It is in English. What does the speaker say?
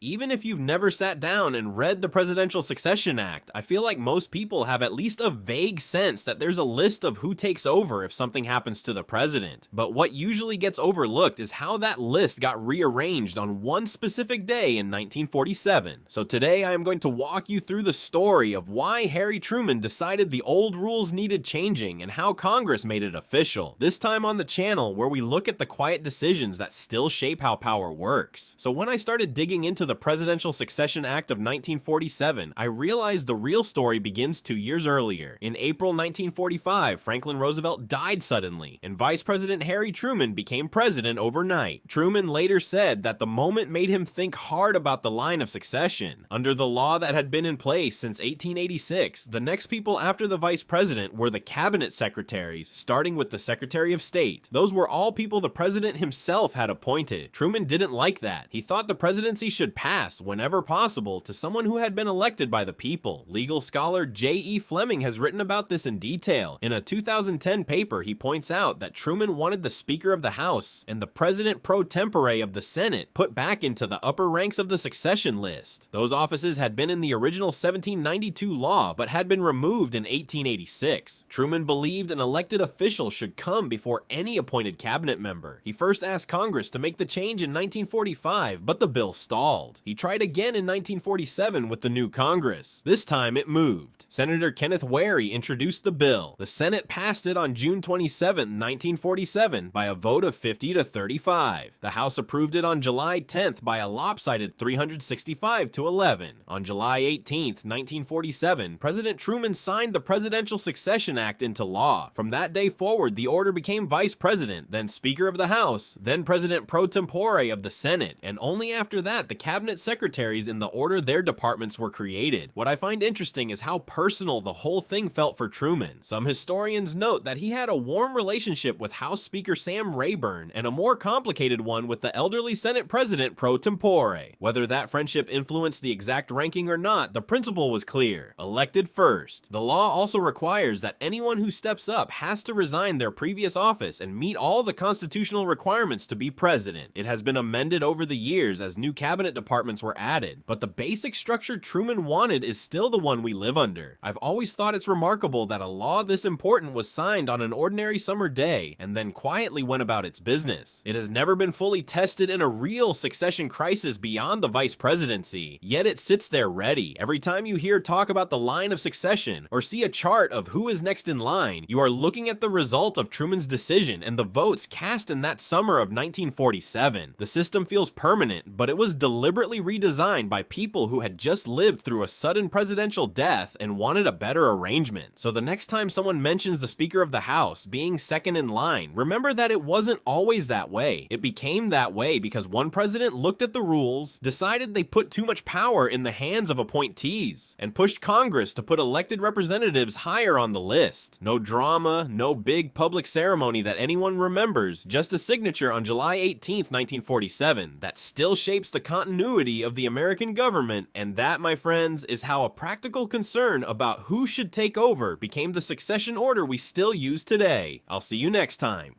Even if you've never sat down and read the Presidential Succession Act, I feel like most people have at least a vague sense that there's a list of who takes over if something happens to the president. But what usually gets overlooked is how that list got rearranged on one specific day in 1947. So today I am going to walk you through the story of why Harry Truman decided the old rules needed changing and how Congress made it official. This time on the channel where we look at the quiet decisions that still shape how power works. So when I started digging into the Presidential Succession Act of 1947, I realized the real story begins 2 years earlier. In April 1945, Franklin Roosevelt died suddenly, and Vice President Harry Truman became president overnight. Truman later said that the moment made him think hard about the line of succession. Under the law that had been in place since 1886, the next people after the vice president were the cabinet secretaries, starting with the Secretary of State. Those were all people the president himself had appointed. Truman didn't like that. He thought the presidency should pass, whenever possible, to someone who had been elected by the people. Legal scholar J.E. Fleming has written about this in detail. In a 2010 paper, he points out that Truman wanted the Speaker of the House and the President pro tempore of the Senate put back into the upper ranks of the succession list. Those offices had been in the original 1792 law, but had been removed in 1886. Truman believed an elected official should come before any appointed cabinet member. He first asked Congress to make the change in 1945, but the bill stalled. He tried again in 1947 with the new Congress. This time it moved. Senator Kenneth Wherry introduced the bill. The Senate passed it on June 27, 1947 by a vote of 50 to 35. The House approved it on July 10th by a lopsided 365 to 11. On July 18, 1947, President Truman signed the Presidential Succession Act into law. From that day forward, the order became Vice President, then Speaker of the House, then President pro tempore of the Senate, and only after that the cabinet secretaries in the order their departments were created. What I find interesting is how personal the whole thing felt for Truman. Some historians note that he had a warm relationship with House Speaker Sam Rayburn and a more complicated one with the elderly Senate President pro tempore. Whether that friendship influenced the exact ranking or not, the principle was clear: elected first. The law also requires that anyone who steps up has to resign their previous office and meet all the constitutional requirements to be president. It has been amended over the years as new cabinet departments were added, but the basic structure Truman wanted is still the one we live under. I've always thought it's remarkable that a law this important was signed on an ordinary summer day and then quietly went about its business. It has never been fully tested in a real succession crisis beyond the vice presidency, yet it sits there ready. Every time you hear talk about the line of succession or see a chart of who is next in line, you are looking at the result of Truman's decision and the votes cast in that summer of 1947. The system feels permanent, but it was deliberately redesigned by people who had just lived through a sudden presidential death and wanted a better arrangement. So the next time someone mentions the Speaker of the House being second in line, remember that it wasn't always that way. It became that way because one president looked at the rules, decided they put too much power in the hands of appointees, and pushed Congress to put elected representatives higher on the list. No drama, no big public ceremony that anyone remembers, just a signature on July 18, 1947 that still shapes the continuity of the American government, and that, my friends, is how a practical concern about who should take over became the succession order we still use today. I'll see you next time.